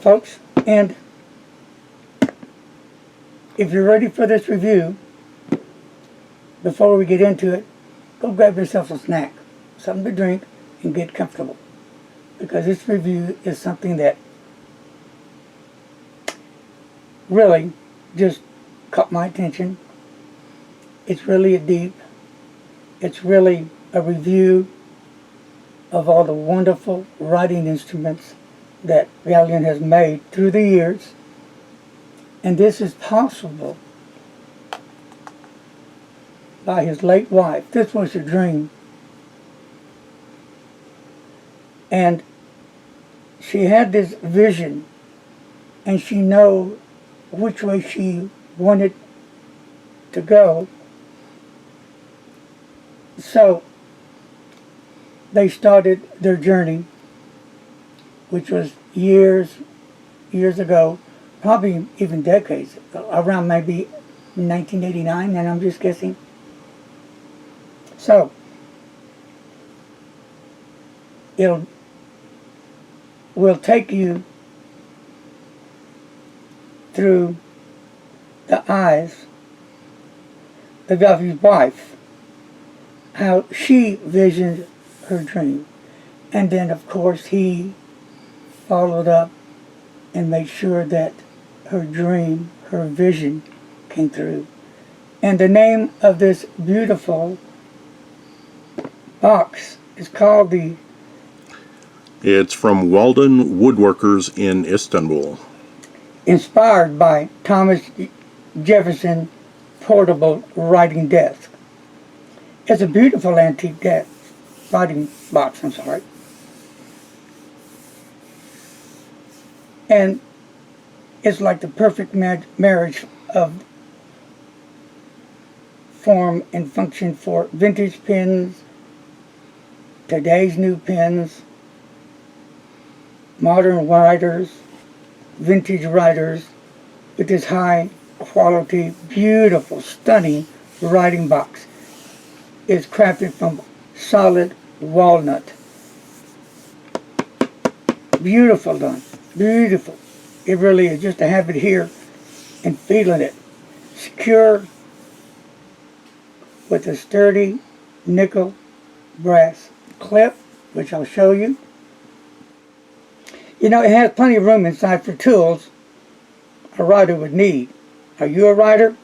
folks, and if you're ready for this review, before we get into it, go grab yourself a snack, something to drink, and get comfortable, because this review is something that really just caught my attention. It's really it's really a review of all the wonderful writing instruments that Galen has made through the years. And this is possible by his late wife. This was a dream. And she had this vision, and she knew which way she wanted to go. So they started their journey, which was years ago, probably even decades, around maybe 1989, and I'm just guessing. So we'll take you through the eyes of his wife, how she visioned her dream. And then, of course, he followed up and made sure that her dream, her vision, came through. And the name of this beautiful box is called the... It's from Walden Woodworkers in Istanbul. Inspired by Thomas Jefferson portable writing desk. It's a beautiful antique writing box, And it's like the perfect marriage of form and function for vintage pens, today's new pens, modern writers, vintage writers, with this high quality, beautiful, stunning writing box. It's crafted from solid walnut. Beautiful done. Beautiful. It really is, just to have it here and feeling it. Secure with a sturdy nickel brass clip, which I'll show you. You know, it has plenty of room inside for tools a writer would need. Are you a writer?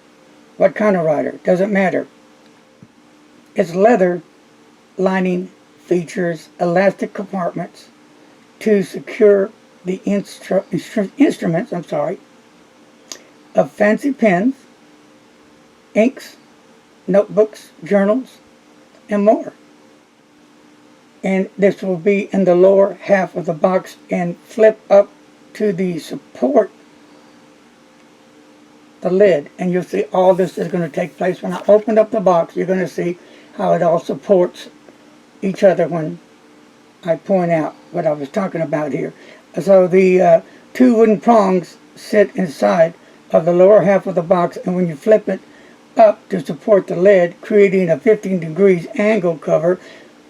What kind of writer? Doesn't matter. Its leather lining features elastic compartments to secure the instruments of fancy pens, inks, notebooks, journals, and more. And this will be in the lower half of the box, and flip up to the support, the lid, and you'll see all this is going to take place. When I open up the box, you're going to see how it all supports each other when I point out what I was talking about here. So the two wooden prongs sit inside of the lower half of the box, and when you flip it up to support the lid, creating a 15 degrees angle cover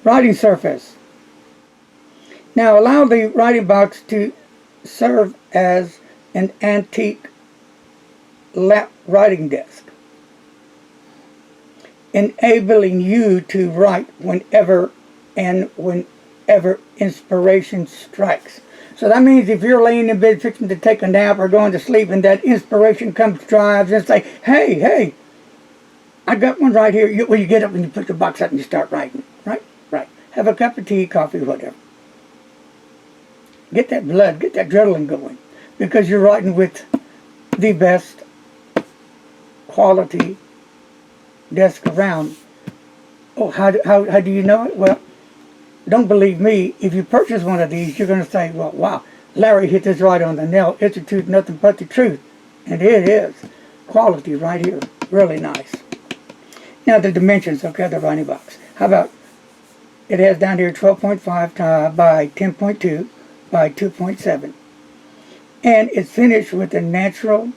writing surface. Now allow the writing box to serve as an antique lap writing desk, enabling you to write whenever inspiration strikes. So that means if you're laying in bed fixing to take a nap or going to sleep, and that inspiration drives and say, hey, I got one right here. You get up and you put the box up and you start writing. Right. Have a cup of tea, coffee, whatever. Get that blood, get that adrenaline going, because you're writing with the best quality desk around. Oh, how do you know it? Well, don't believe me. If you purchase one of these, you're going to say, well, wow, Larry hit this right on the nail. It's the truth, nothing but the truth. And it is. Quality right here. Really nice. Now the dimensions, okay, the writing box. How about, it has down here 12.5 by 10.2 by 2.7. And it's finished with a natural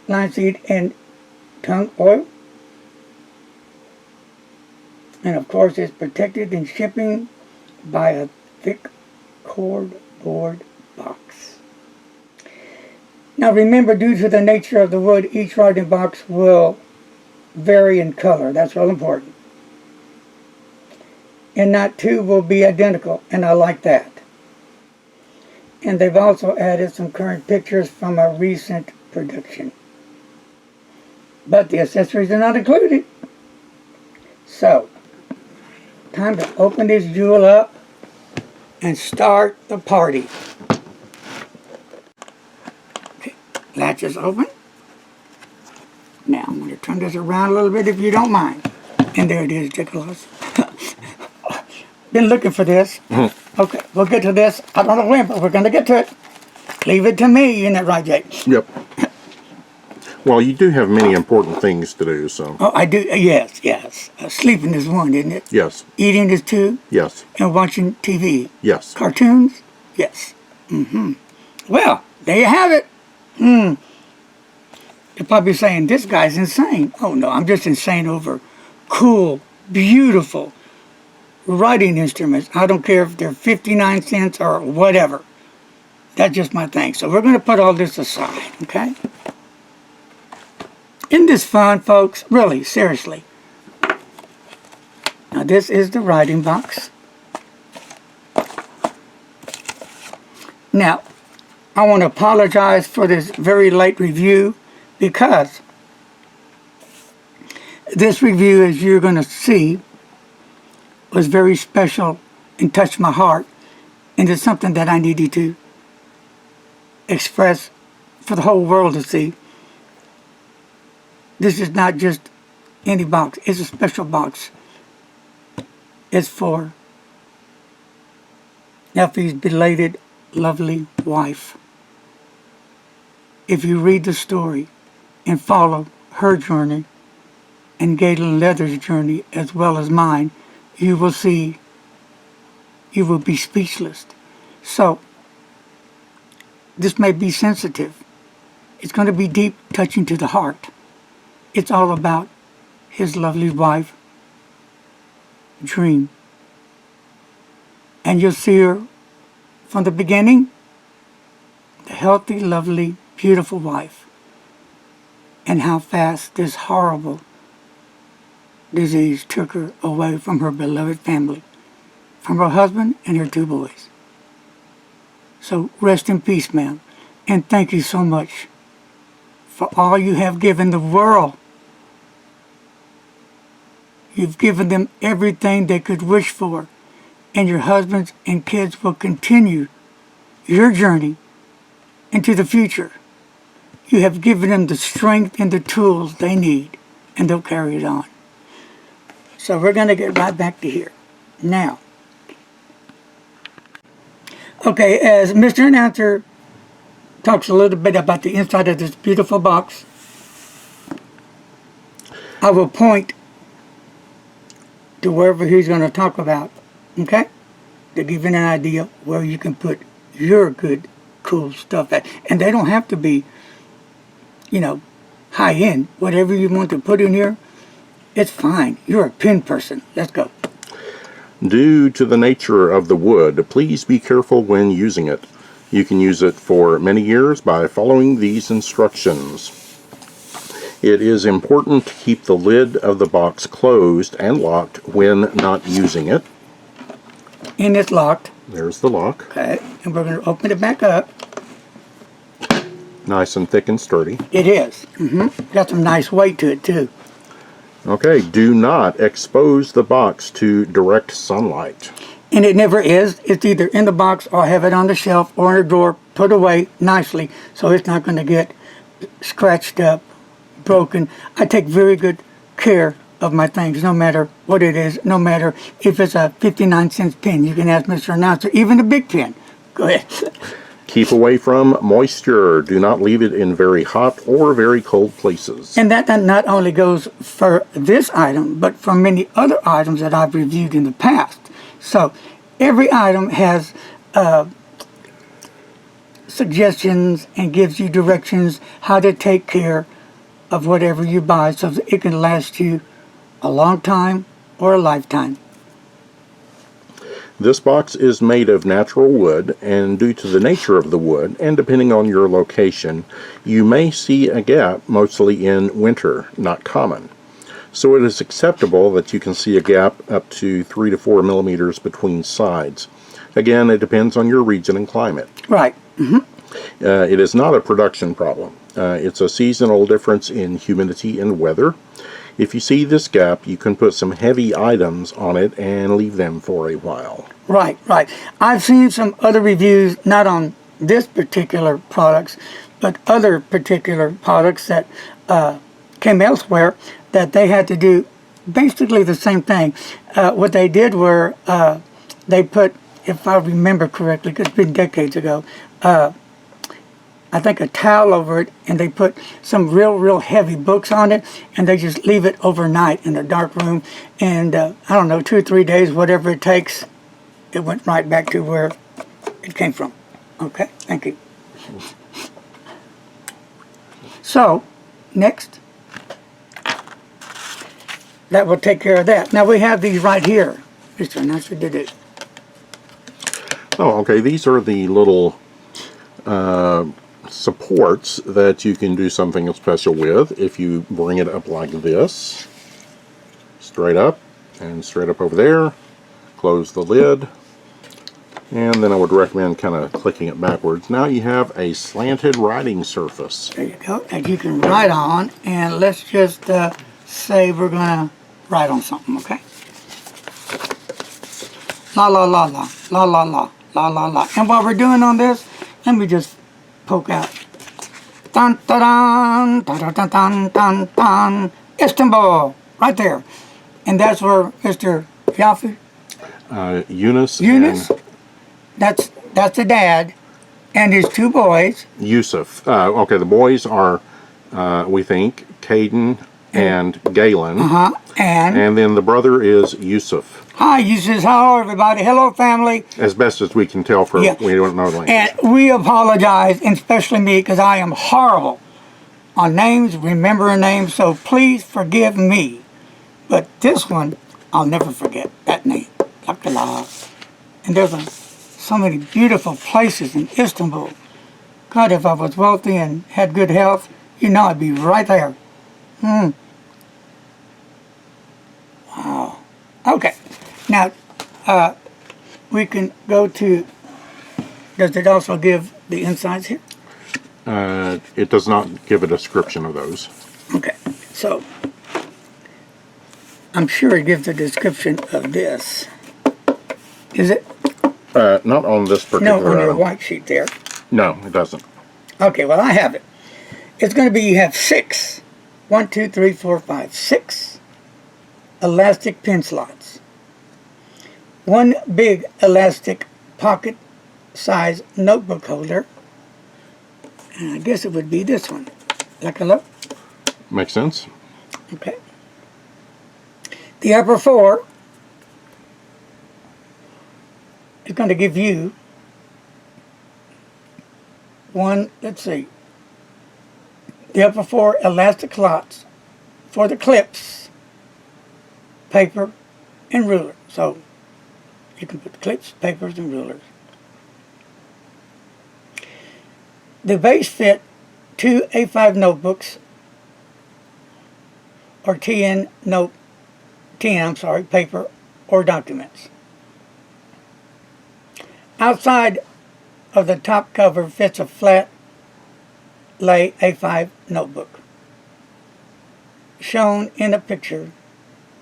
linseed and tung oil. And of course it's protected in shipping by a thick cardboard box. Now remember, due to the nature of the wood, each writing box will vary in color. That's real important. And not two will be identical, and I like that. And they've also added some current pictures from a recent production. But the accessories are not included. So, time to open this jewel up and start the party. Okay, latch is open. Now I'm going to turn this around a little bit if you don't mind. And there it is, Nicholas. Been looking for this. Okay, we'll get to this. I don't know when, but we're going to get to it. Leave it to me, isn't that right, Jake? Yep. Well, you do have many important things to do, so. Oh, I do. Yes, yes. Sleeping is one, isn't it? Yes. Eating is two. Yes. And watching TV. Yes. Cartoons? Yes. Well, there you have it. You're probably saying, this guy's insane. Oh, no, I'm just insane over cool, beautiful writing instruments. I don't care if they're 59 cents or whatever. That's just my thing. So we're going to put all this aside, okay? Isn't this fun, folks? Really, seriously. Now, this is the writing box. Now, I want to apologize for this very late review because this review, as you're going to see, was very special and touched my heart. And it's something that I needed to express for the whole world to see. This is not just any box. It's a special box. It's for Effie's belated, lovely wife. If you read the story and follow her journey and Galen Leather's journey as well as mine, you will see, you will be speechless. So, this may be sensitive. It's going to be deep, touching to the heart. It's all about his lovely wife, Dream. And you'll see her from the beginning, the healthy, lovely, beautiful wife, and how fast this horrible disease took her away from her beloved family, from her husband and her two boys. So rest in peace, ma'am, and thank you so much for all you have given the world. You've given them everything they could wish for, and your husbands and kids will continue your journey into the future. You have given them the strength and the tools they need, and they'll carry it on. So we're going to get right back to here. Now, okay, as Mr. Announcer talks a little bit about the inside of this beautiful box, I will point to wherever he's going to talk about, okay? To give you an idea where you can put your good, cool stuff at. And they don't have to be, you know, high-end. Whatever you want to put in here, it's fine. You're a pen person. Let's go. Due to the nature of the wood, please be careful when using it. You can use it for many years by following these instructions. It is important to keep the lid of the box closed and locked when not using it. And it's locked. There's the lock. Okay, and we're going to open it back up. Nice and thick and sturdy. It is. Got some nice weight to it, too. Okay, do not expose the box to direct sunlight. And it never is. It's either in the box or I have it on the shelf or in a drawer, put away nicely, so it's not going to get scratched up, broken. I take very good care of my things, no matter what it is, no matter if it's a 59-cent pen. You can ask Mr. Announcer, even a big pen. Go ahead. Keep away from moisture. Do not leave it in very hot or very cold places. And that not only goes for this item, but for many other items that I've reviewed in the past. So every item has suggestions and gives you directions how to take care of whatever you buy so that it can last you a long time or a lifetime. This box is made of natural wood, and due to the nature of the wood, and depending on your location, you may see a gap mostly in winter, not common. So it is acceptable that you can see a gap up to 3 to 4 millimeters between sides. Again, it depends on your region and climate. Right. It is not a production problem. It's a seasonal difference in humidity and weather. If you see this gap, you can put some heavy items on it and leave them for a while. Right, right. I've seen some other reviews, not on this particular products, but other particular products that came elsewhere, that they had to do basically the same thing. What they did were they put, if I remember correctly, 'cause it's been decades ago, I think a towel over it, and they put some real heavy books on it, and they just leave it overnight in a dark room, and I don't know, 2 or 3 days, whatever it takes, it went right back to where it came from. Okay, thank you. So, next. That will take care of that. Now we have these right here. Mr. Announcer did it. Oh, okay. These are the little supports that you can do something special with. If you bring it up like this, straight up, and straight up over there, close the lid, and then I would recommend kind of clicking it backwards. Now you have a slanted writing surface. There you go. That you can write on, and let's just say we're gonna write on something, okay? La la la la, la la la, la la la. And while we're doing on this, let me just poke out. Dun dun dun dun dun dun dun dun. Istanbul, right there. And that's where Mr. Yafi. Eunice. Eunice. And That's the dad, and his 2 boys. Yusuf. Okay, the boys are, we think, Caden and Galen. And then the brother is Yusuf. Hi, Yusuf. Hello, everybody. Hello, family. As best as we can tell, for we don't know the language. And we apologize, and especially me, because I am horrible on names, remembering names, so please forgive me. But this one, I'll never forget that name. Lakala. And there's so many beautiful places in Istanbul. God, if I was wealthy and had good health, you know I'd be right there. Wow. Okay. Now, we can go to, does it also give the insides here? It does not give a description of those. Okay. So, I'm sure it gives a description of this. Is it? Not on this particular No, on your item. white sheet there. No, it doesn't. Okay, well, I have it. It's going to be, you have 6. 1, 2, 3, 4, 5, 6 elastic pen slots. 1 big elastic pocket size notebook holder. And I guess it would be this one. Like a look. Makes sense. Okay. The upper 4 is going to give you one, let's see, the upper 4 elastic slots for the clips, paper, and ruler. So you can put clips, papers, and rulers. The base fit 2 A5 notebooks or 10 paper or documents. Outside of the top cover fits a flat lay A5 notebook. Shown in the picture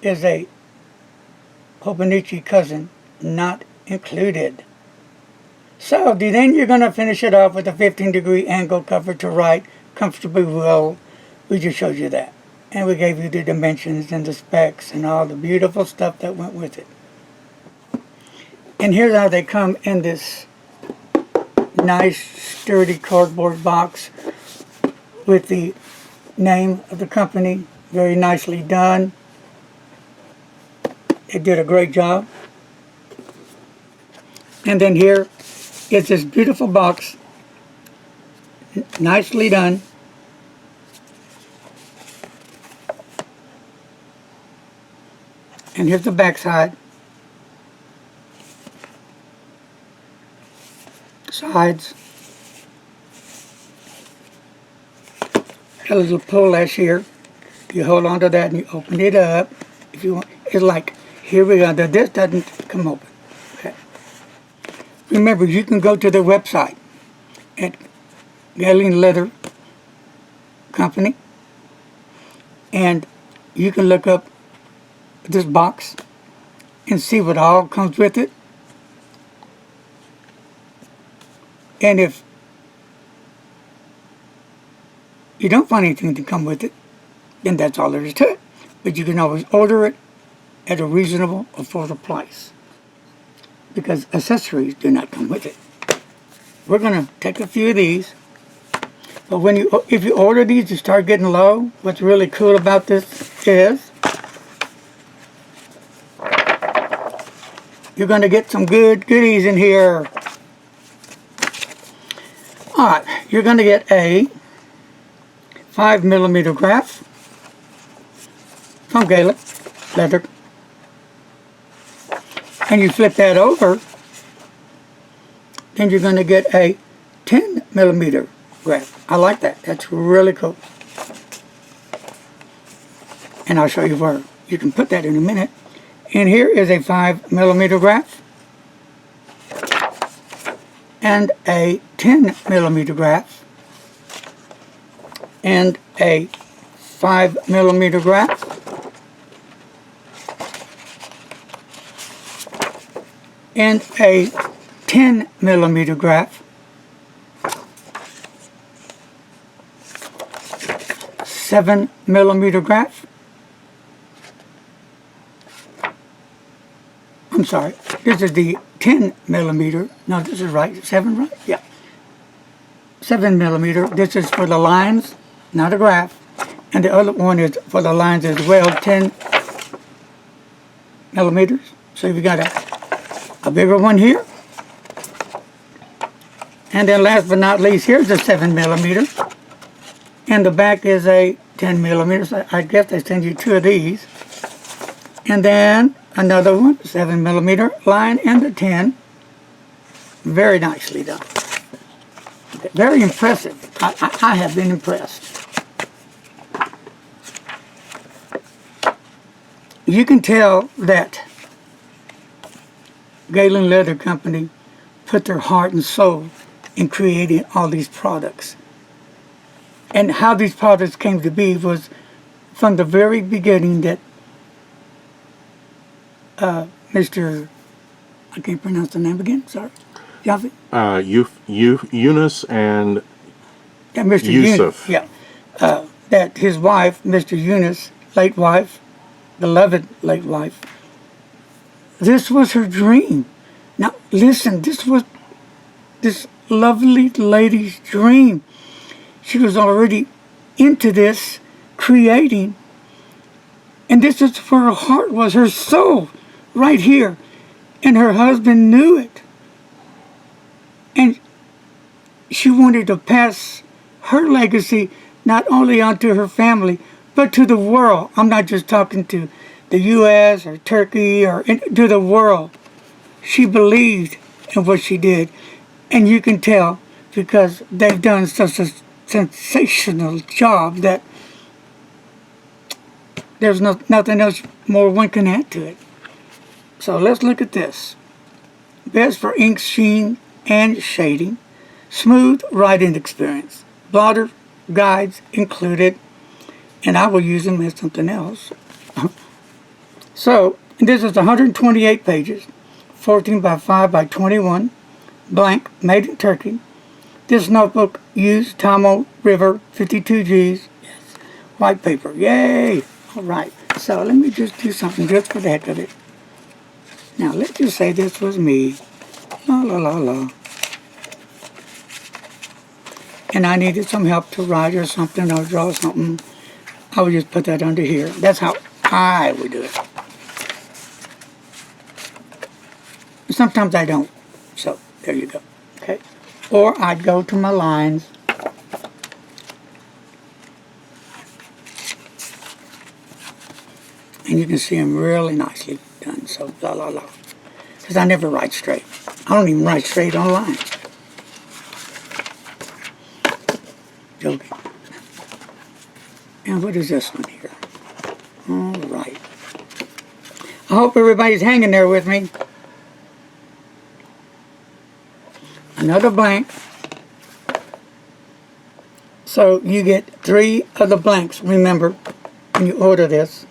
is a Hobonichi cousin, not included. So then you're going to finish it off with a 15-degree angle cover to write comfortably well. We just showed you that. And we gave you the dimensions and the specs and all the beautiful stuff that went with it. And here's how they come in this nice sturdy cardboard box with the name of the company, very nicely done. They did a great job. And then here is this beautiful box, nicely done. And here's the back side. hides. Got a little pull lash here. You hold on to that and you open it up. If you want, it's like, here we go. This doesn't come open. Okay. Remember, you can go to their website at Galen Leather Company, and you can look up this box and see what all comes with it. And if you don't find anything to come with it, then that's all there is to it. But you can always order it at a reasonable, affordable price, because accessories do not come with it. We're going to take a few of these, but if you order these to start getting low, what's really cool about this is you're going to get some good goodies in here. Alright, you're going to get a 5mm graph from Galen Leather. And you flip that over, then you're going to get a 10mm graph. I like that. That's really cool. And I'll show you where you can put that in a minute. And here is a 5mm graph and a 10mm graph and a 5mm graph and a 10mm graph, 7mm graph. I'm sorry, this is the 10mm. No, this is right. 7, right? Yeah. 7mm. This is for the lines, not a graph. And the other one is for the lines as well, 10mm. So you've got a bigger one here. And then last but not least, here's the 7mm. And the back is a 10mm. So I guess they send you 2 of these. And then another one, 7mm line and the 10. Very nicely done. Very impressive. I have been impressed. You can tell that Galen Leather Company put their heart and soul in creating all these products. And how these products came to be was from the very beginning that Mr. I can't pronounce the name again, sorry. Yafi? Eunice and Mr. Yusuf. That his wife, Mr. Eunice, late wife, beloved late wife, this was her dream. Now listen, this was this lovely lady's dream. She was already into this, creating, and this is where her heart was, her soul, right here. And her husband knew it. And she wanted to pass her legacy not only onto her family, but to the world. I'm not just talking to the U.S. or Turkey or to the world. She believed in what she did. And you can tell because they've done such a sensational job that there's nothing else more one can add to it. So let's look at this. Best for ink sheen and shading. Smooth writing experience. Blotter guides included. And I will use them as something else. So this is 128 pages. 14 by 5 by 21. Blank. Made in Turkey. This notebook used Tomo River 52Gs. Yes. White paper. Yay! Alright. So let me just do something just for the heck of it. Now let's just say this was me. La la la la. And I needed some help to write or something or draw something. I would just put that under here. That's how I would do it. Sometimes I don't. So there you go. Okay. Or I'd go to my lines. And you can see them really nicely done. So la la la. Because I never write straight. I don't even write straight on lines. joking. And what is this one here? All right. I hope everybody's hanging there with me. Another blank. So you get 3 of the blanks, remember, when you order this.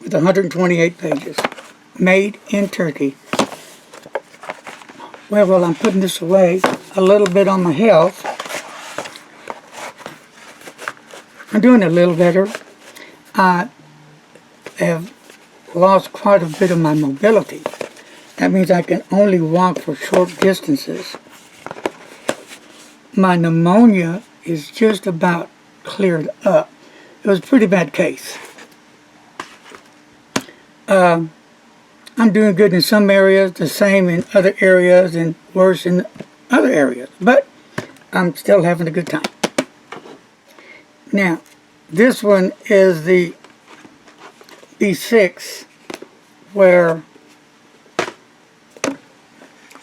With 128 pages. Made in Turkey. Well, while I'm putting this away, a little bit on my health. I'm doing a little better. I have lost quite a bit of my mobility. That means I can only walk for short distances. My pneumonia is just about cleared up. It was a pretty bad case. I'm doing good in some areas, the same in other areas, and worse in other areas. But I'm still having a good time. Now, this one is the B6, where,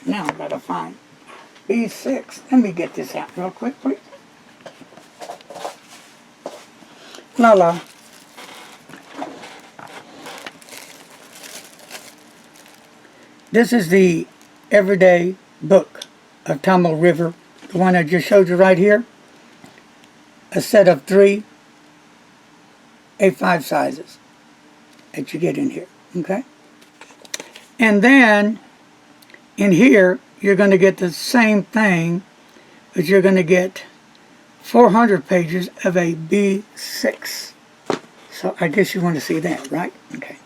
now I've got to find B6. Let me get this out real quick, please. La. This is the everyday book of Tamil River, the one I just showed you right here. A set of 3 A5 sizes that you get in here, okay? And then in here, you're going to get the same thing, but you're going to get 400 pages of a B6. So I guess you want to see that, right? Okay.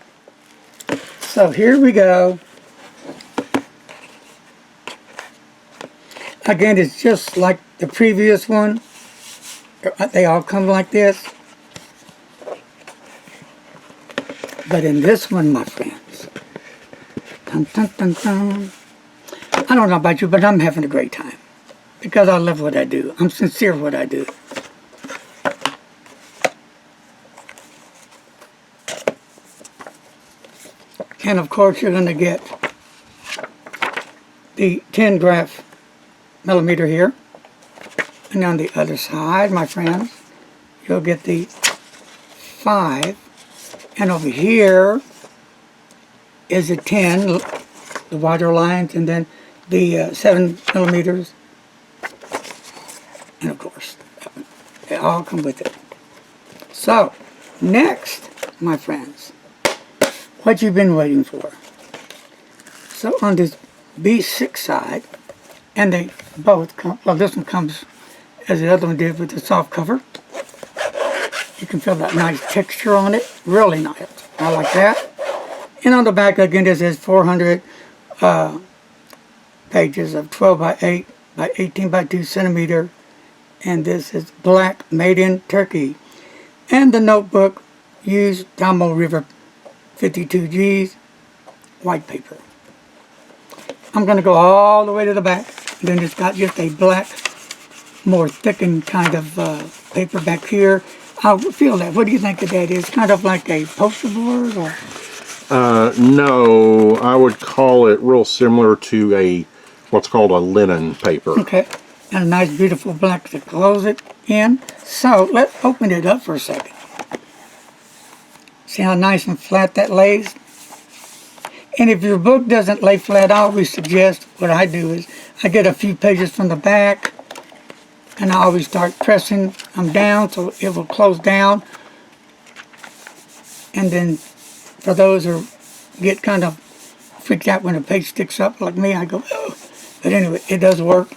So here we go. Again, it's just like the previous one. They all come like this. But in this one, my friends, dun, dun, dun, dun, I don't know about you, but I'm having a great time. Because I love what I do. I'm sincere what I do. And of course, you're going to get the 10 graph millimeter here. And on the other side, my friends, you'll get the 5. And over here is a 10, the wider lines, and then the 7 millimeters. And of course, they all come with it. So, next, my friends, what you've been waiting for. So on this B6 side, and they both come, well, this one comes as the other one did with the soft cover. You can feel that nice texture on it, really nice. I like that. And on the back, again, this is 400 pages of 12 by 8 by 18 by 2 centimeter. And this is black, made in Turkey. And the notebook used Tamil River 52Gs, white paper. I'm going to go all the way to the back. Then it's got just a black, more thickened kind of paper back here. I feel that. What do you think of that? Is kind of like a poster board, or? No, I would call it real similar to a what's called a linen paper. Okay, and a nice, beautiful black to close it in. So let's open it up for a second. See how nice and flat that lays? And if your book doesn't lay flat, I always suggest what I do is I get a few pages from the back, and I always start pressing them down so it will close down. And then for those who get kind of freaked out when a page sticks up like me, I go, oh. But anyway, it does work.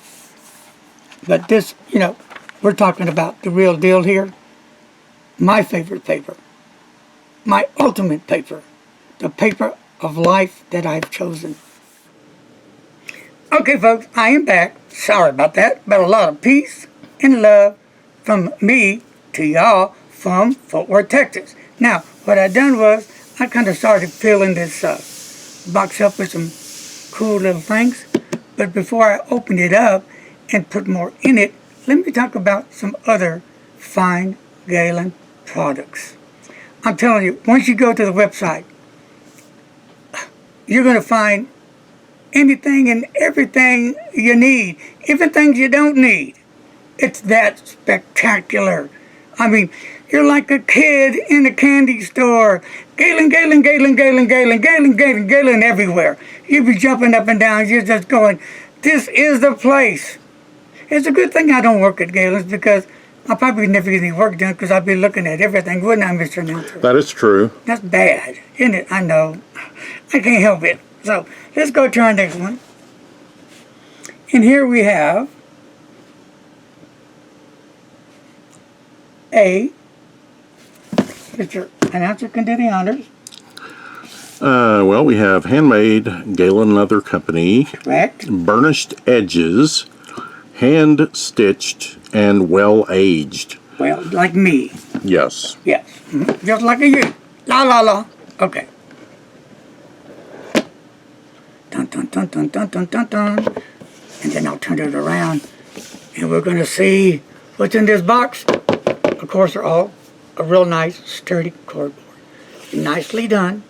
But this, you know, we're talking about the real deal here. My favorite paper. My ultimate paper. The paper of life that I've chosen. Okay, folks, I am back. Sorry about that, but a lot of peace and love from me to y'all from Fort Worth, Texas. Now, what I done was I kind of started filling this box up with some cool little things. But before I open it up and put more in it, let me talk about some other fine Galen products. I'm telling you, once you go to the website, you're going to find anything and everything you need, even things you don't need. It's that spectacular. I mean, you're like a kid in a candy store. Galen, Galen, Galen, Galen, Galen, Galen, Galen, Galen everywhere. You be jumping up and down. You're just going, this is the place. It's a good thing I don't work at Galen's because I probably never get any work done because I'd be looking at everything, wouldn't I, Mr. Announcer? That is true. That's bad, isn't it? I know. I can't help it. So let's go to our next one. And here we have Mr. Announcer can do the honors. Well, we have handmade Galen Leather Company, Correct. burnished edges, hand stitched, and well aged. Well, like me. Yes. Yes. Just like you. La la la. Okay. Dun dun dun dun dun dun dun dun. And then I'll turn it around. And we're going to see what's in this box. Of course, they're all a real nice, sturdy cardboard. Nicely done.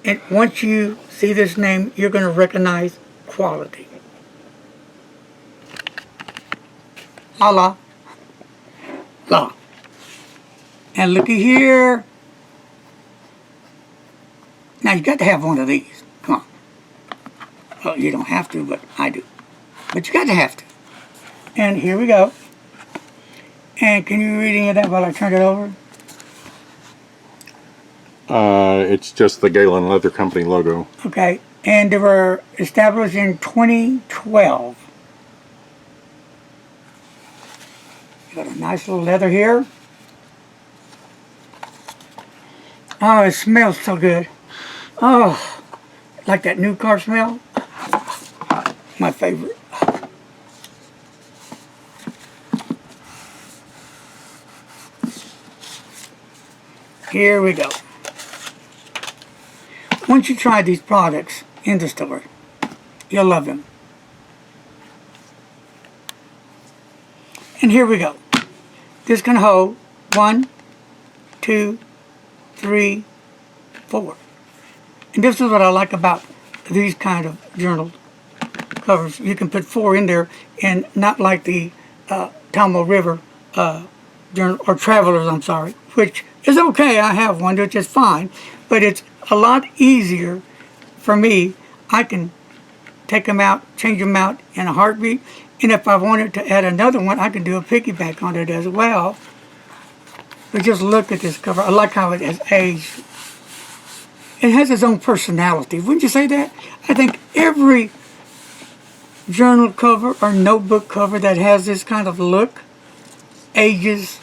And once you see this name, you're going to recognize quality. La la. La. And looky here. Now you got to have one of these. Come on. Well, you don't have to, but I do. But you got to have to. And here we go. And can you read any of that while I turn it over? It's just the Galen Leather Company logo. Okay. And they were established in 2012. You got a nice little leather here. Oh, it smells so good. Oh, like that new car smell? My favorite. Here we go. Once you try these products in the store, you'll love them. And here we go. This can hold 1, 2, 3, 4. And this is what I like about these kind of journal covers. You can put 4 in there, and not like the Tomo River journal, or Travelers, I'm sorry, which is okay. I have one, which is fine, but it's a lot easier for me. I can take them out, change them out in a heartbeat, and if I wanted to add another one, I can do a piggyback on it as well. But just look at this cover. I like how it has aged. It has its own personality. Wouldn't you say that? I think every journal cover or notebook cover that has this kind of look, ages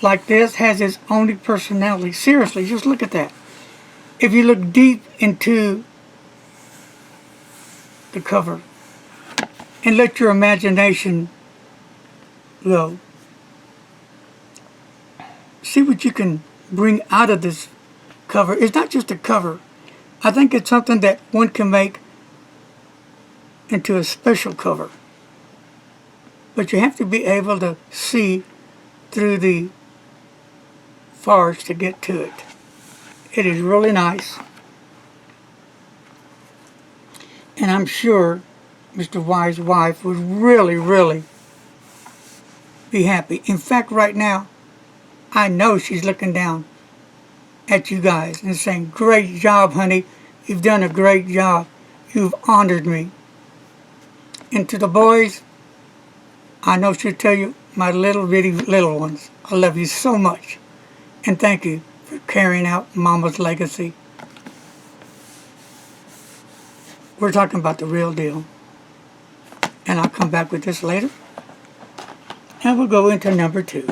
like this, has its own personality. Seriously, just look at that. If you look deep into the cover and let your imagination go, see what you can bring out of this cover. It's not just a cover. I think it's something that one can make into a special cover. But you have to be able to see through the forest to get to it. It is really nice. And I'm sure Mr. Y's wife would really, really be happy. In fact, right now, I know she's looking down at you guys and saying, "Great job, honey. You've done a great job. You've honored me." And to the boys, I know she'll tell you, my little bitty little ones, I love you so much. And thank you for carrying out Mama's legacy. We're talking about the real deal. And I'll come back with this later. And we'll go into number 2.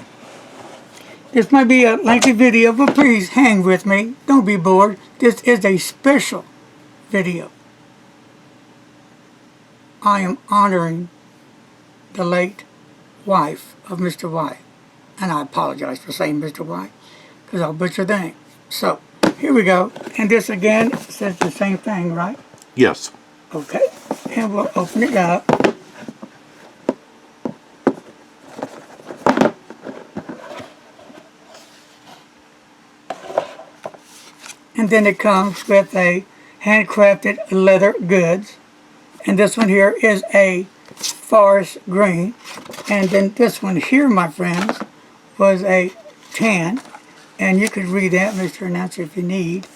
This might be a lengthy video, but please hang with me. Don't be bored. This is a special video. I am honoring the late wife of Mr. Y. And I apologize for saying Mr. Y, because I'll butcher the name. So, here we go. And this again says the same thing, right? Yes. Okay. And we'll open it up. And then it comes with a handcrafted leather goods. And this one here is a forest green. And then this one here, my friends, was a tan. And you could read that, Mr. Announcer, if you need.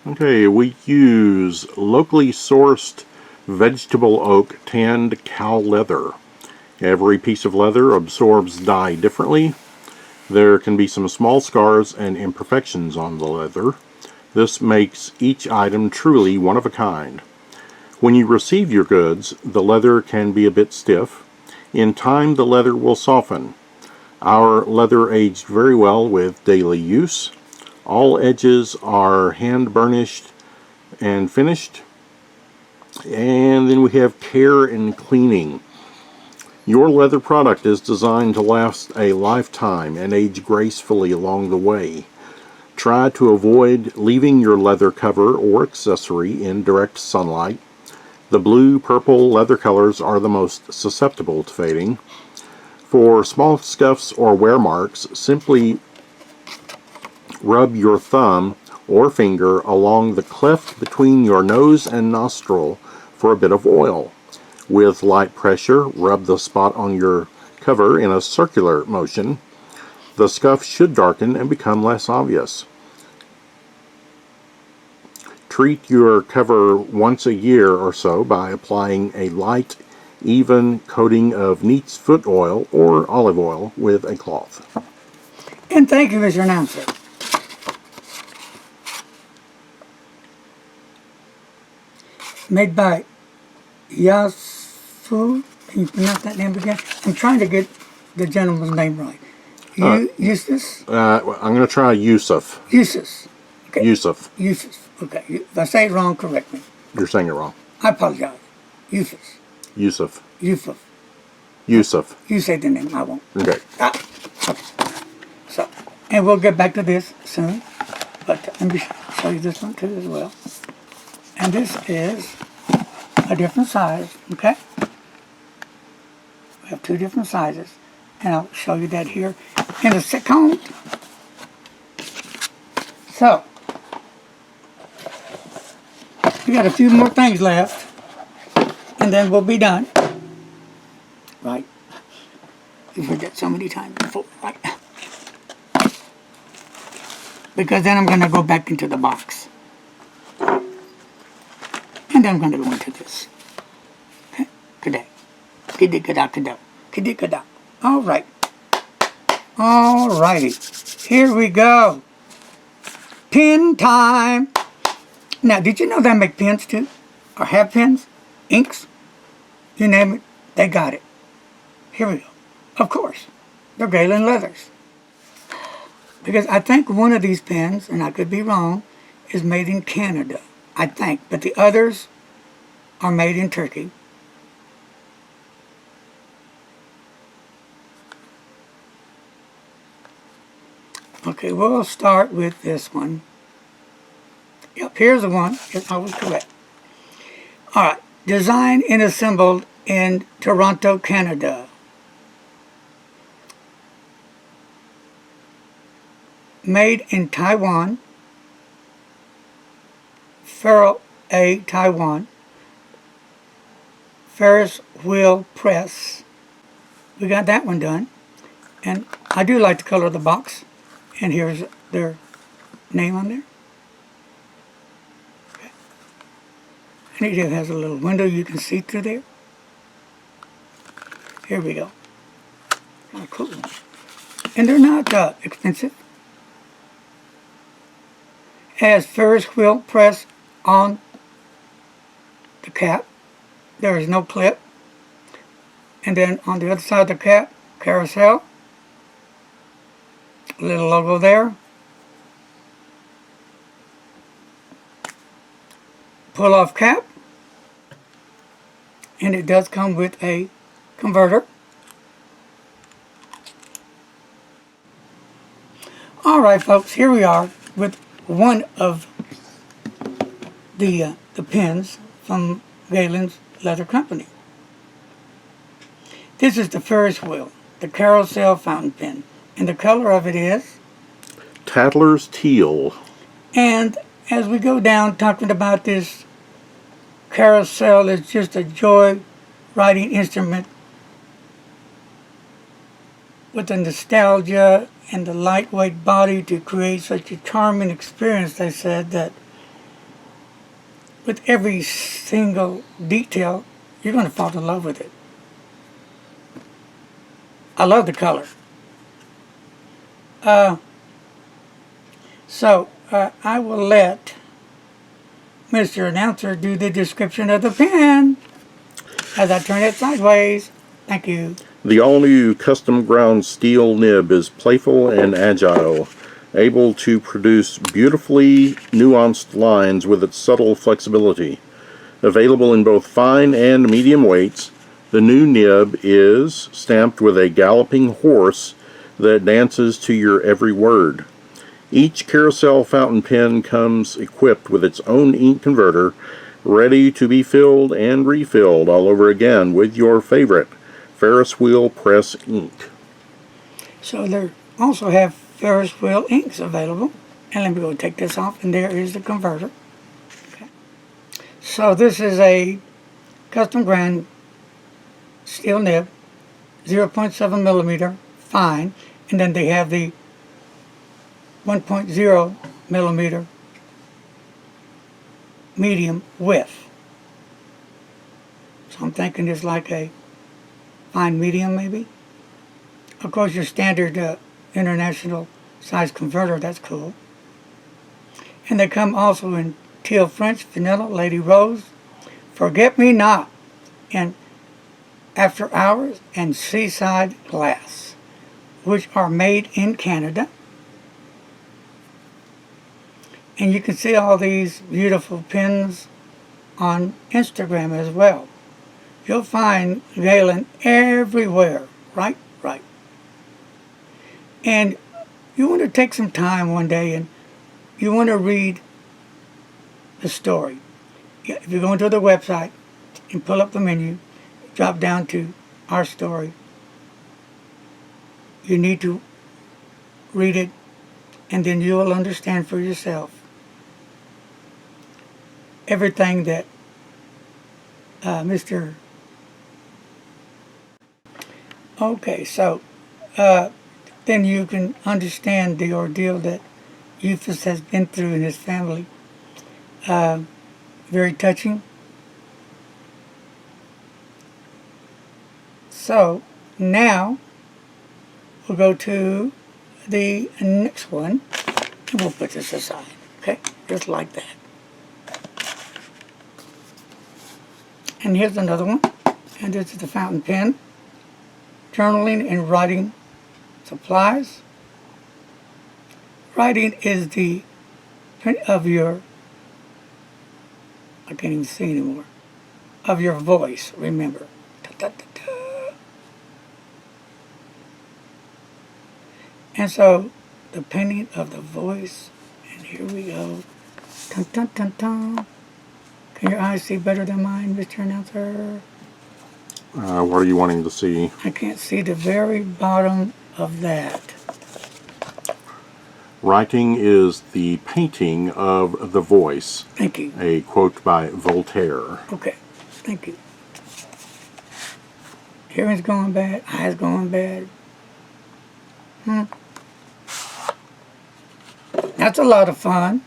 Okay, we use locally sourced vegetable oak tanned cow leather. Every piece of leather absorbs dye differently. There can be some small scars and imperfections on the leather. This makes each item truly one of a kind. When you receive your goods, the leather can be a bit stiff. In time, the leather will soften. Our leather aged very well with daily use. All edges are hand burnished and finished. And then we have care and cleaning. Your leather product is designed to last a lifetime and age gracefully along the way. Try to avoid leaving your leather cover or accessory in direct sunlight. The blue, purple leather colors are the most susceptible to fading. For small scuffs or wear marks, simply rub your thumb or finger along the cleft between your nose and nostril for a bit of oil. With light pressure, rub the spot on your cover in a circular motion. The scuff should darken and become less obvious. Treat your cover once a year or so by applying a light, even coating of neat's foot oil or olive oil with a cloth. And thank you, Mr. Announcer. Made by Yasu. Can you pronounce that name again? I'm trying to get the gentleman's name right. Eustace? I'm going to try Yusuf. Eustace. Okay. Yusuf. Eustace. Okay. If I say it wrong, correct me. You're saying it wrong. I apologize. Eustace. Yusuf. Yusuf. Yusuf. You say the name. I won't. Okay. Okay. So, and we'll get back to this soon. But let me show you this one too as well. And this is a different size, okay? We have two different sizes. And I'll show you that here in a second. So, we got a few more things left. And then we'll be done. Right? You've heard that so many times before, right? Because then I'm going to go back into the box. And then I'm going to go into this. Okay? Today. Kidikada. All right. All righty. Here we go. Pen time. Now, did you know they make pens too? Or have pens? Inks? You name it, they got it. Here we go. Of course. They're Galen leathers. Because I think one of these pens, and I could be wrong, is made in Canada. I think. But the others are made in Turkey. Okay, we'll start with this one. Yep, here's the one. Yes, I was correct. Alright. Designed and assembled in Toronto, Canada. Made in Taiwan. Ferrell A. Taiwan. Ferris wheel press. We got that one done. And I do like the color of the box. And here's their name on there. Okay. And it has a little window you can see through there. Here we go. Oh, cool. And they're not expensive. Has Ferris wheel press on the cap. There is no clip. And then on the other side of the cap, carousel. Little logo there. Pull off cap. And it does come with a converter. Alright folks, here we are with one of the pens from Galen's Leather Company. This is the Ferris wheel, the carousel fountain pen. And the color of it is? Tattler's Teal. And as we go down talking about this carousel is just a joy writing instrument with the nostalgia and the lightweight body to create such a charming experience, they said, that with every single detail, you're going to fall in love with it. I love the color. I will let Mr. Announcer do the description of the pen as I turn it sideways. Thank you. The all-new custom-ground steel nib is playful and agile, able to produce beautifully nuanced lines with its subtle flexibility. Available in both fine and medium weights, the new nib is stamped with a galloping horse that dances to your every word. Each carousel fountain pen comes equipped with its own ink converter, ready to be filled and refilled all over again with your favorite Ferris wheel press ink. So they also have Ferris wheel inks available. And let me go take this off, and there is the converter. Okay. So this is a custom ground steel nib, 0.7 millimeter fine, and then they have the 1.0 millimeter medium width. So I'm thinking it's like a fine medium maybe. Of course your standard international size converter, that's cool. And they come also in teal French, vanilla, lady rose, forget me not, and after hours, and seaside glass, which are made in Canada. And you can see all these beautiful pens on Instagram as well. You'll find Galen everywhere, right? And you want to take some time one day and you want to read the story. If you go into the website and pull up the menu, drop down to our story, you need to read it, and then you will understand for yourself everything that Mr. Okay, so then you can understand the ordeal that Euphus has been through in his family. Very touching. So now we'll go to the next one, and we'll put this aside, okay? Just like that. And here's another one, and this is the fountain pen. Journaling and writing supplies. Writing is the print of your, I can't even see anymore, of your voice, remember. Da, da, da, da. And so, the painting of the voice, and here we go. Dun, dun, dun, dun. Can your eyes see better than mine, Mr. Announcer? What are you wanting to see? I can't see the very bottom of that. Writing is the painting of the voice. Thank you. A quote by Voltaire. Okay, thank you. Hearing's going bad, eyes going bad. That's a lot of fun.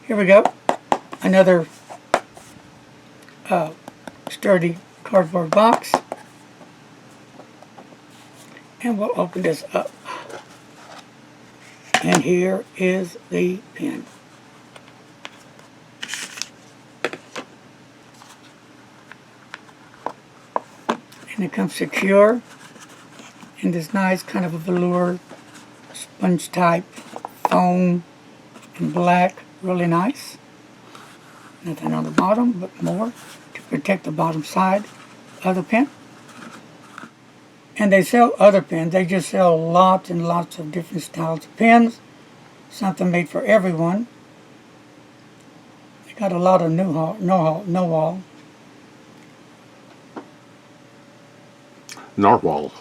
Here we go. Another sturdy cardboard box. And we'll open this up. And here is the pen. And it comes secure in this nice kind of a velour sponge type foam in black, really nice. Nothing on the bottom but more to protect the bottom side of the pen. And they sell other pens. They just sell lots and lots of different styles of pens. Something made for everyone. They got a lot of know-how. Narwhal.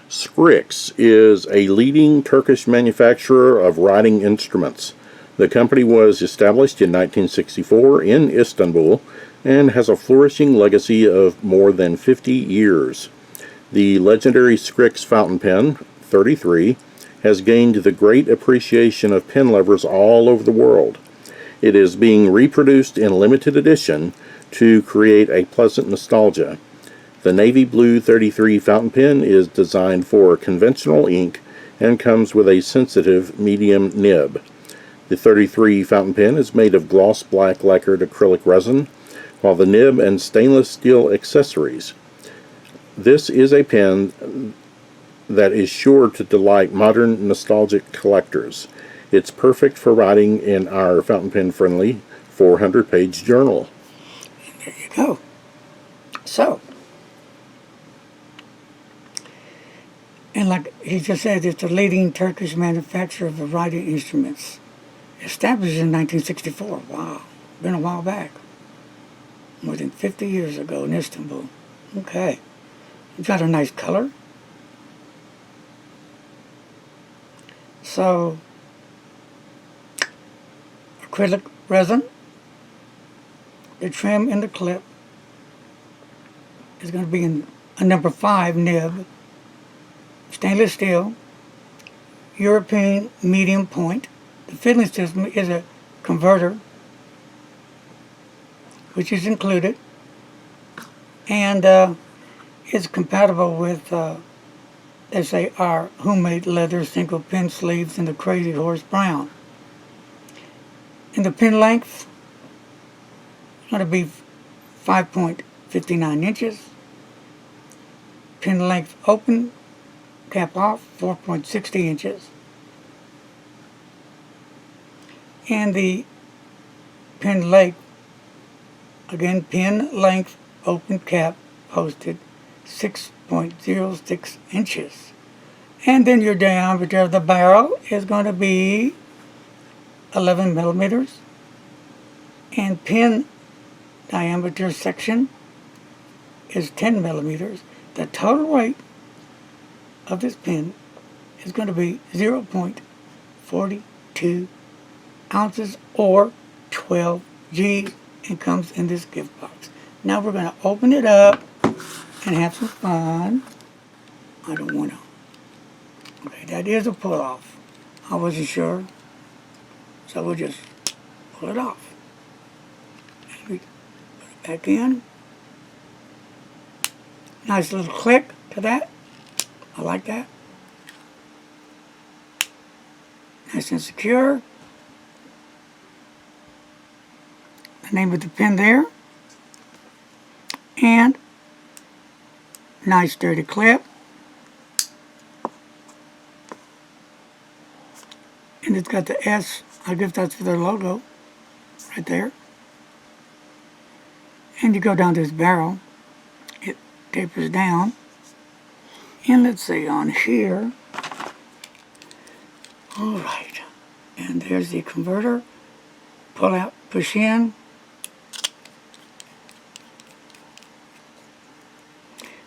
Scrix is a leading Turkish manufacturer of writing instruments. The company was established in 1964 in Istanbul and has a flourishing legacy of more than 50 years. The legendary Scrix fountain pen, 33, has gained the great appreciation of pen lovers all over the world. It is being reproduced in limited edition to create a pleasant nostalgia. The navy blue 33 fountain pen is designed for conventional ink and comes with a sensitive medium nib. The 33 fountain pen is made of gloss black lacquered acrylic resin, while the nib and stainless steel accessories. This is a pen that is sure to delight modern nostalgic collectors. It's perfect for writing in our fountain pen friendly 400-page journal. There you go. So, and like he just said, it's a leading Turkish manufacturer of writing instruments. Established in 1964. Wow. Been a while back. More than 50 years ago in Istanbul. Okay. It's got a nice color. So, acrylic resin. The trim in the clip is going to be in a number 5 nib. Stainless steel. European medium point. The fiddling system is a converter, which is included, and it's compatible with, they say, our homemade leather single pen sleeves in the Crazy Horse Brown. And the pen length is going to be 5.59 inches. Pen length open, cap off, 4.60 inches. And the pen length, again, pen length, open cap, posted, 6.06 inches. And then your diameter of the barrel is going to be 11 millimeters. And pen diameter section is 10 millimeters. The total weight of this pen is going to be 0.42 ounces or 12 G's, and comes in this gift box. Now we're going to open it up and have some fun. I don't want to. Okay, that is a pull off. I wasn't sure, so we'll just pull it off. And we put it back in. Nice little click to that. I like that. Nice and secure. The name of the pen there, and nice sturdy clip, and it's got the S, I guess that's for their logo right there. And you go down this barrel, it tapers down, and let's see on here, alright, and there's the converter, pull out, push in.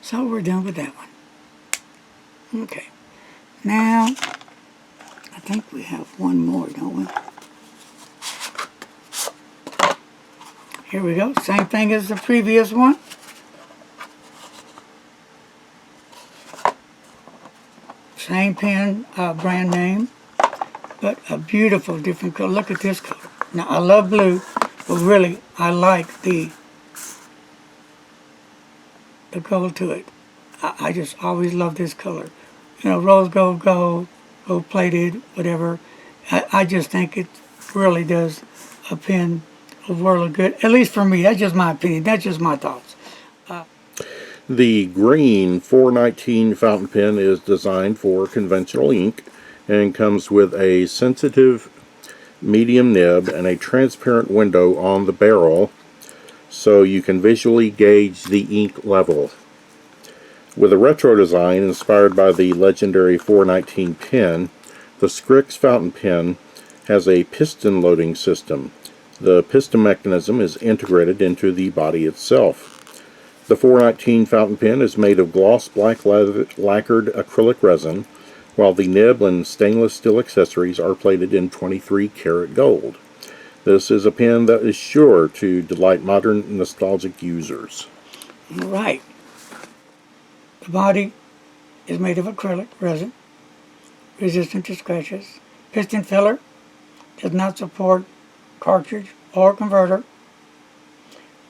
So we're done with that one. Okay. Now, I think we have one more, don't we? Here we go. Same thing as the previous one. Same pen, brand name, but a beautiful different color. Look at this color. Now, I love blue, but really, I like the gold to it. I just always love this color. You know, rose gold, gold plated, whatever. I just think it really does a pen a world of good. At least for me. That's just my opinion. That's just my thoughts. The green 419 fountain pen is designed for conventional ink and comes with a sensitive medium nib and a transparent window on the barrel so you can visually gauge the ink level. With a retro design inspired by the legendary 419 pen, the Scrix fountain pen has a piston loading system. The piston mechanism is integrated into the body itself. The 419 fountain pen is made of gloss black lacquered acrylic resin, while the nib and stainless steel accessories are plated in 23 karat gold. This is a pen that is sure to delight modern nostalgic users. All right. The body is made of acrylic resin, resistant to scratches. Piston filler does not support cartridge or converter.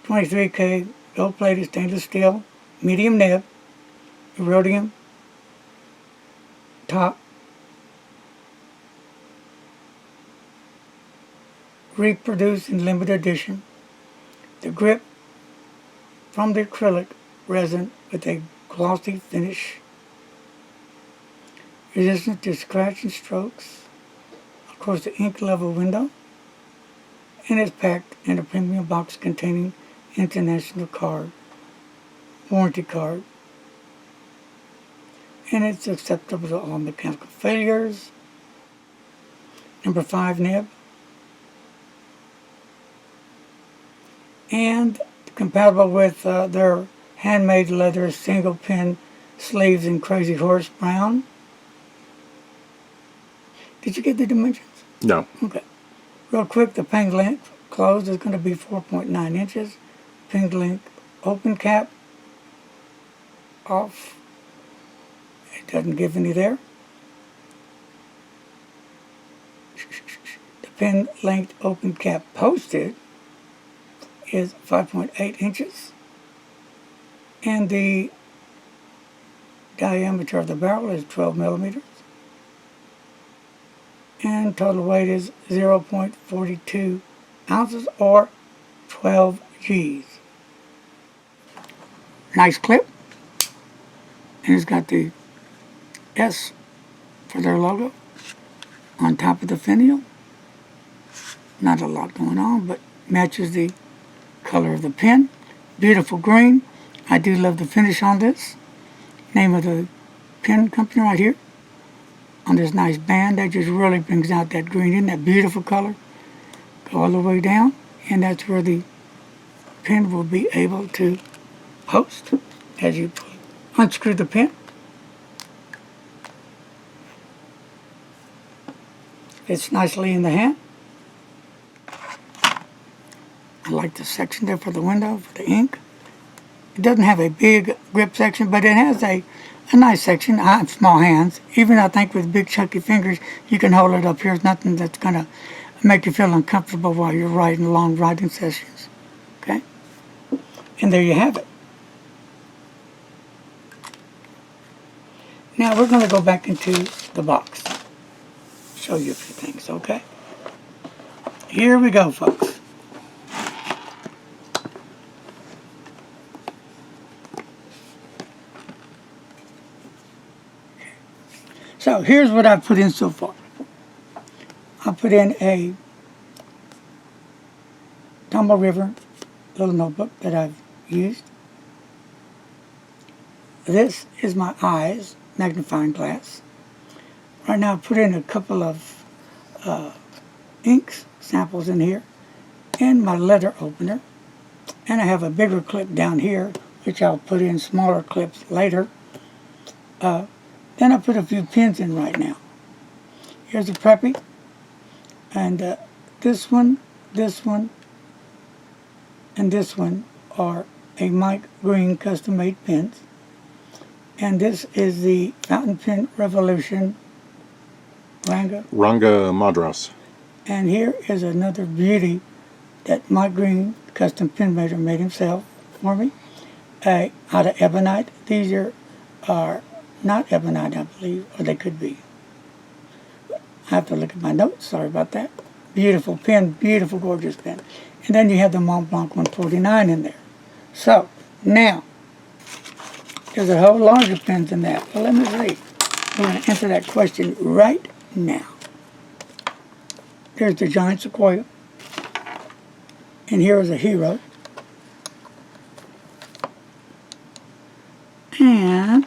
23K gold plated stainless steel, medium nib, iridium top, reproduced in limited edition. The grip from the acrylic resin with a glossy finish, resistant to scratch and strokes. Of course, the ink level window, and is packed in a premium box containing international card, warranty card, and it's acceptable to all mechanical failures. Number 5 nib, and compatible with their handmade leather single pin sleeves in Crazy Horse brown. Did you get the dimensions? No. Okay. Real quick, the pen length closed is going to be 4.9 inches. Pen length open cap off. It doesn't give any there. The pen length open cap posted is 5.8 inches. And the diameter of the barrel is 12 millimeters. And total weight is 0.42 ounces or 12 G's. Nice clip. And it's got the S for their logo on top of the finial. Not a lot going on, but matches the color of the pen. Beautiful green. I do love the finish on this. Name of the pen company right here. On this nice band that just really brings out that green in that beautiful color. Go all the way down, and that's where the pen will be able to post as you unscrew the pen. Fits nicely in the hand. I like the section there for the window, for the ink. It doesn't have a big grip section, but it has a nice section. I have small hands. Even I think with big chunky fingers, you can hold it up here. There's nothing that's going to make you feel uncomfortable while you're writing long writing sessions. Okay? And there you have it. Now we're going to go back into the box. Show you a few things, okay? Here we go, folks. So here's what I've put in so far. I put in a Tumble River little notebook that I've used. This is my eyes magnifying glass. Right now I put in a couple of inks samples in here and my letter opener. And I have a bigger clip down here, which I'll put in smaller clips later. Then I put a few pins in right now. Here's a Preppy. And this one, and this one are a Mike Green custom-made pins. And this is the Fountain Pen Revolution Ranga Madras. And here is another beauty that Mike Green, custom pen maker, made himself for me. Out of ebonite. These are not ebonite, I believe, or they could be. I have to look at my notes, sorry about that. Beautiful pen, beautiful, gorgeous pen. And then you have the Mont Blanc 149 in there. So, now, there's a whole larger pen than that. Well, let me see. I'm going to answer that question right now. There's the Giant Sequoia. And here is a Hero. And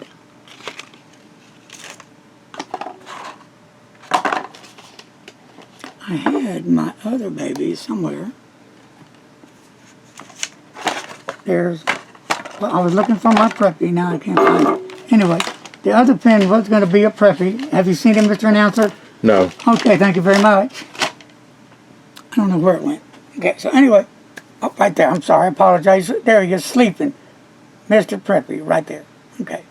I had my other baby somewhere. Well, I was looking for my Preppy, now I can't find it. Anyway, the other pen was going to be a Preppy. Have you seen him, Mr. Announcer? No. Okay, thank you very much. I don't know where it went. Okay, so anyway, oh, right there. I'm sorry, I apologize. There he is, sleeping. Mr. Preppy, right there. Okay,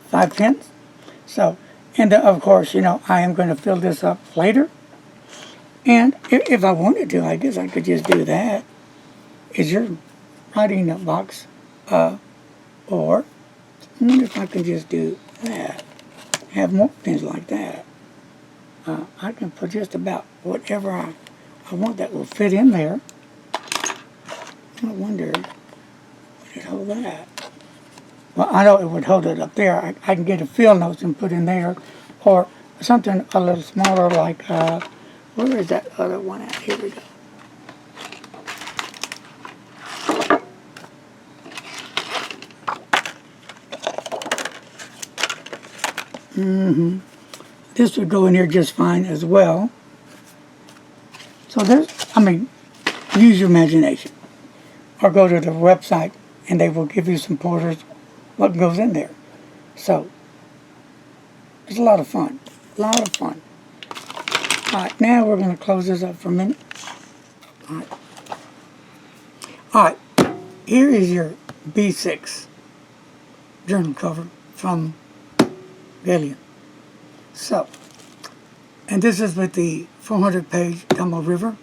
5 pence. So, and of course, you know, I am going to fill this up later. And if I wanted to, I guess I could just do that. Is your writing box, or I wonder if I can just do that. Have more things like that. I can put just about whatever I want that will fit in there. I wonder, would it hold that? Well, I know it would hold it up there. I can get a field notes and put in there, or something a little smaller like, where is that other one at? Here we go. This would go in here just fine as well. So there's, I mean, use your imagination. Or go to the website and they will give you some pointers what goes in there. So, it's a lot of fun. A lot of fun. Alright, now we're going to close this up for a minute. Alright, here is your B6 journal cover from Galen. So, and this is with the 400-page Gummo River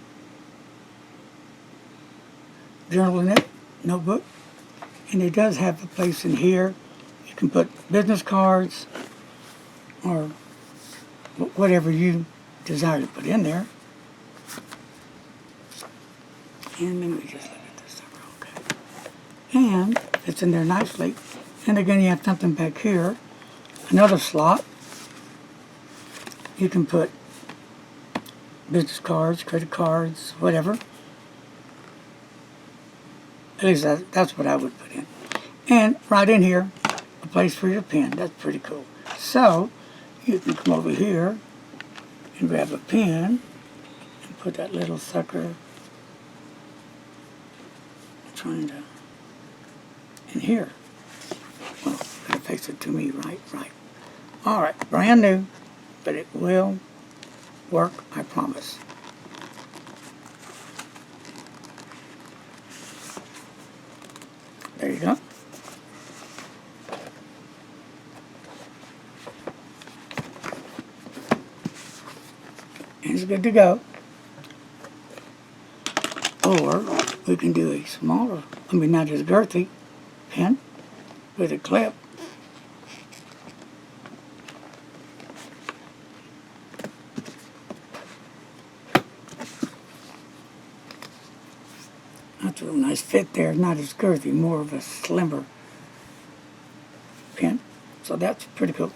journal in it, notebook. And it does have a place in here. You can put business cards or whatever you desire to put in there. And let me just look at this. Okay. And it's in there nicely. And again, you have something back here. Another slot. You can put business cards, credit cards, whatever. At least that's what I would put in. And right in here, a place for your pen. That's pretty cool. So, you can come over here and grab a pen and put that little sucker, in here. Well, gotta face it to me, right. Alright, brand new, but it will work, I promise. There you go. And it's good to go. Or we can do a smaller, I mean not as girthy, pen with a clip. That's a real nice fit there, not as girthy, more of a slimmer pen. So that's pretty cool.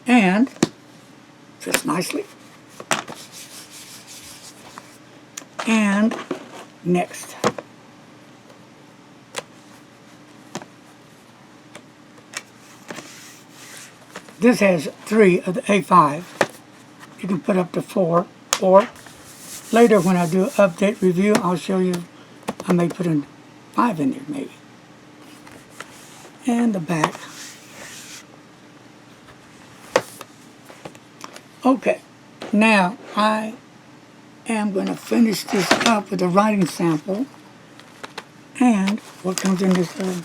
And fits nicely. And next, this has 3 of the A5. You can put up to 4, or later when I do an update review, I'll show you, I may put in 5 in there maybe. And the back. Okay, now I am going to finish this up with a writing sample. And what comes in this little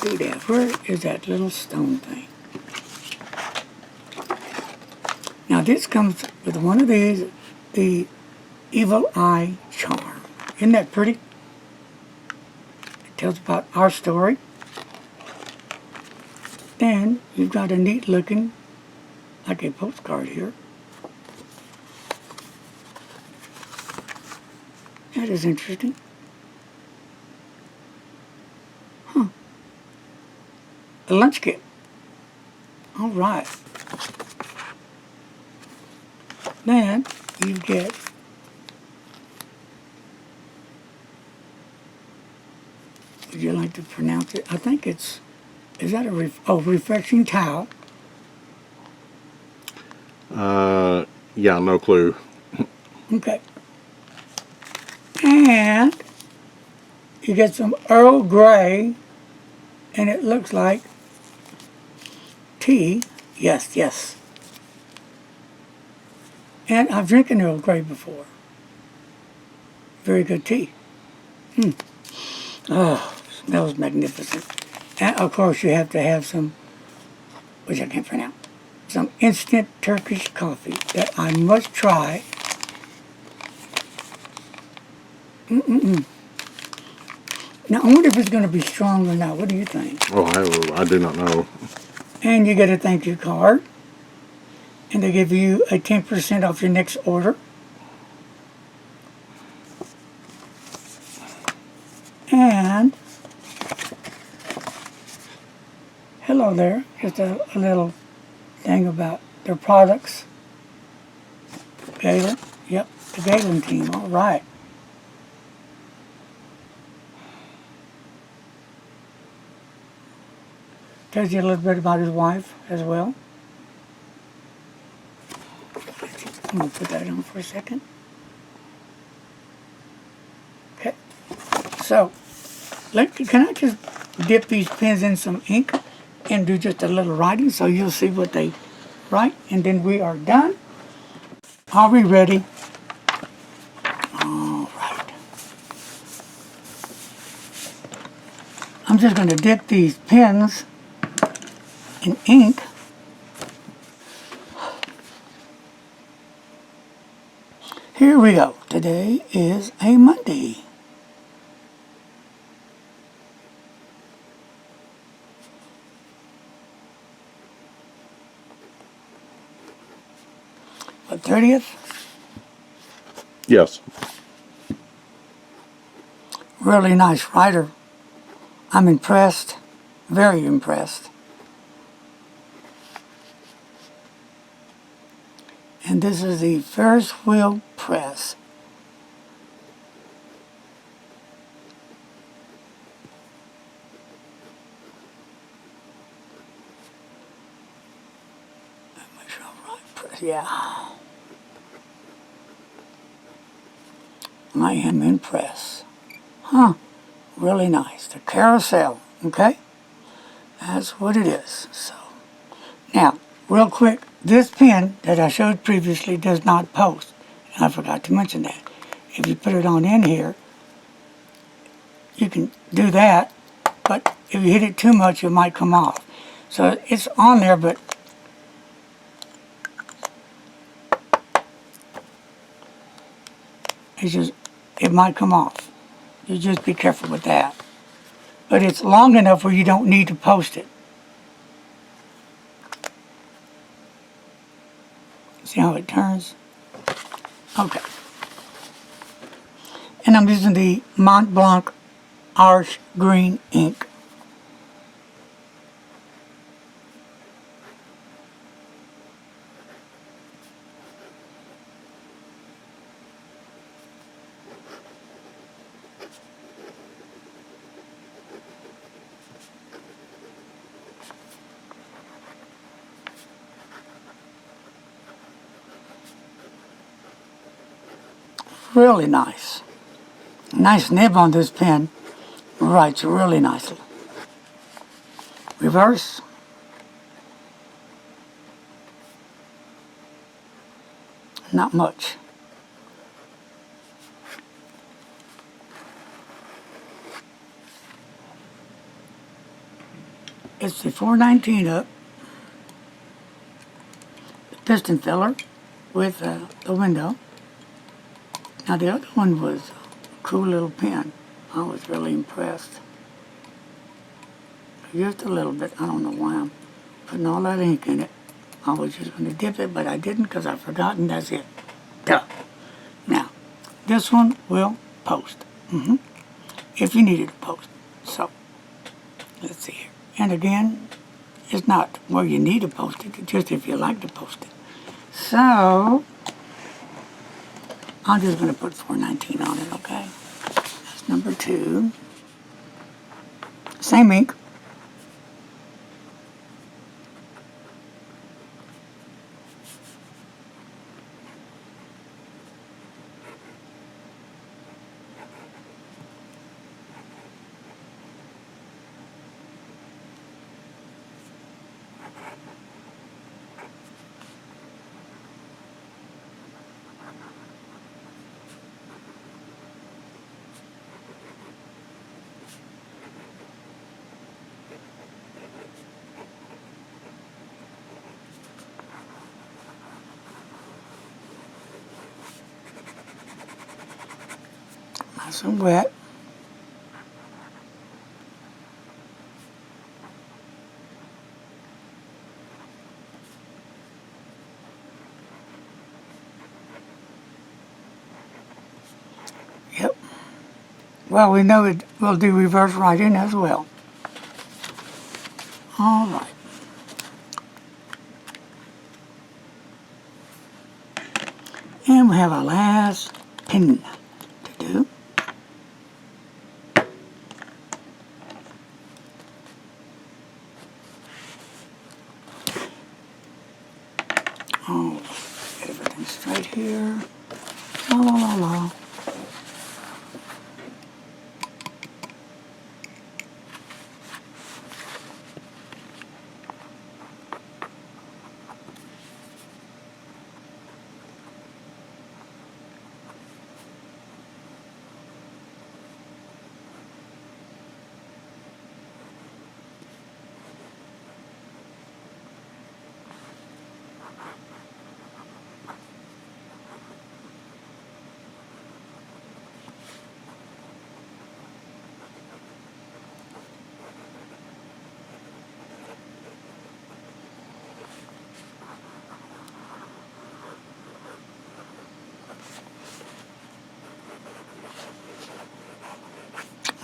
doodad? Where is that little stone thing? Now this comes with one of these, the Evil Eye Charm. Isn't that pretty? It tells about our story. Then you've got a neat looking, like a postcard here. That is interesting. Huh. A lunch kit. All right. Then you get would you like to pronounce it? I think it's, is that a refreshing towel? Yeah, no clue. Okay. And you get some Earl Grey, and it looks like tea. Yes, yes. And I've drinking Earl Grey before. Very good tea. Oh, smells magnificent. And of course you have to have some, which I can't pronounce, some instant Turkish coffee that I must try. Now I wonder if it's going to be strong or not. What do you think? Oh, I do not know. And you get a thank you card. And they give you a 10% off your next order. And hello there, just a little thing about their products. Galen, yep, the Galen team, all right. Tells you a little bit about his wife as well. I'm going to put that on for a second. Okay, so can I just dip these pens in some ink and do just a little writing so you'll see what they write, and then we are done. Are we ready? All right. I'm just going to dip these pens in ink. Here we go. Today is a Monday. What, 30th? Yes. Really nice writer. I'm impressed. Very impressed. And this is the Ferris wheel press. Make sure I'm right. Press. Yeah. I am impressed. Huh. Really nice. The carousel. Okay? That's what it is. So, now, real quick, this pen that I showed previously does not post. And I forgot to mention that. If you put it on in here, you can do that, but if you hit it too much, it might come off. So it's on there, but it might come off. You just be careful with that. But it's long enough where you don't need to post it. See how it turns? Okay. And I'm using the Mont Blanc Arch Green ink. Really nice. Nice nib on this pen. Writes really nicely. Reverse. Not much. It's the 419 up. The piston filler with the window. Now the other one was a cool little pen. I was really impressed. Just a little bit. I don't know why I'm putting all that ink in it. I was just going to dip it, but I didn't because I forgot, and that's it. Duh. Now, this one will post. If you needed to post. So, let's see here. And again, it's not where you need to post it, it's just if you like to post it. So, I'm just going to put 419 on it, okay? That's number 2. Same ink. Nice and wet. Yep. Well, we know it will do reverse writing as well. All right. And we have our last pen to do. Oh, get everything straight here. La la la la.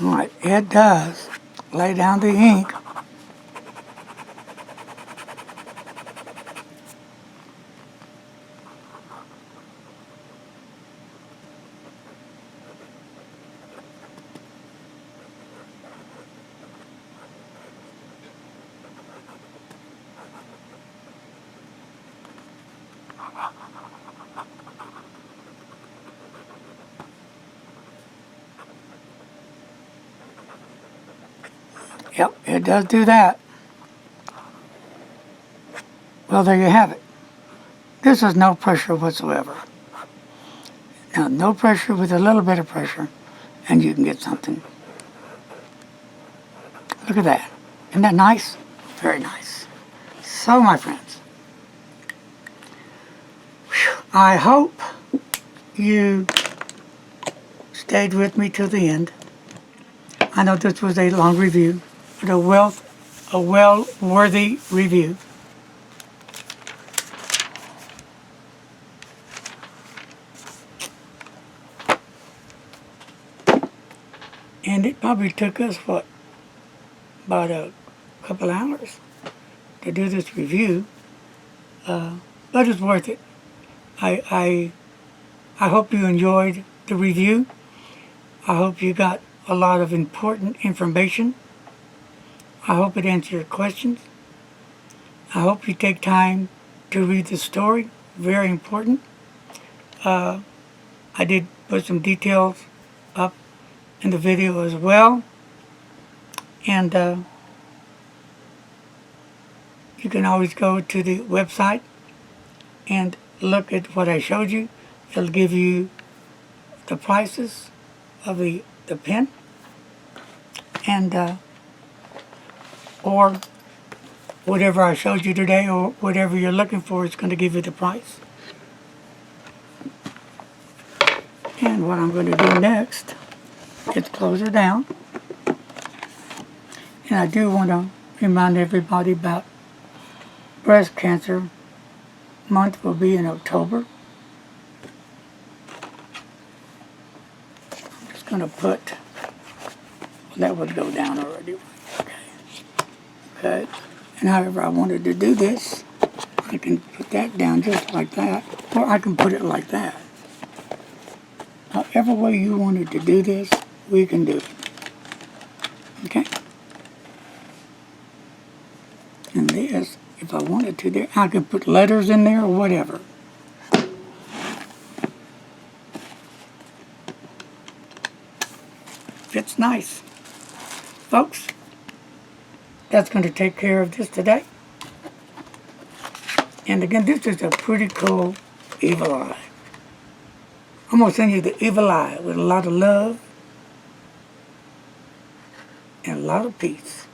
All right, it does lay down the ink. Yep, it does do that. Well, there you have it. This is no pressure whatsoever. Now, no pressure with a little bit of pressure, and you can get something. Look at that. Isn't that nice? Very nice. So, my friends, I hope you stayed with me till the end. I know this was a long review, but a well-worthy review. And it probably took us, what, about a couple hours to do this review, but it's worth it. I hope you enjoyed the review. I hope you got a lot of important information. I hope it answered your questions. I hope you take time to read the story. Very important. I did put some details up in the video as well. And you can always go to the website and look at what I showed you. It'll give you the prices of the pen, and or whatever I showed you today, or whatever you're looking for, is going to give you the price. And what I'm going to do next is close her down. And I do want to remind everybody about breast cancer month will be in October. I'm just going to put, that would go down already. Okay. And however I wanted to do this, I can put that down just like that, or I can put it like that. However way you wanted to do this, we can do it. Okay? And this, if I wanted to, there, I could put letters in there or whatever. Fits nice. Folks, that's going to take care of this today. And again, this is a pretty cool evil eye. I'm going to send you the evil eye with a lot of love and a lot of peace.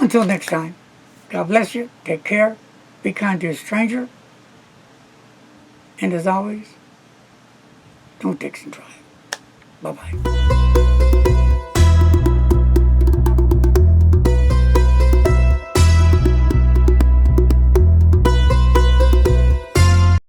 Until next time, God bless you. Take care. Be kind to a stranger. And as always, don't text and drive. Bye-bye.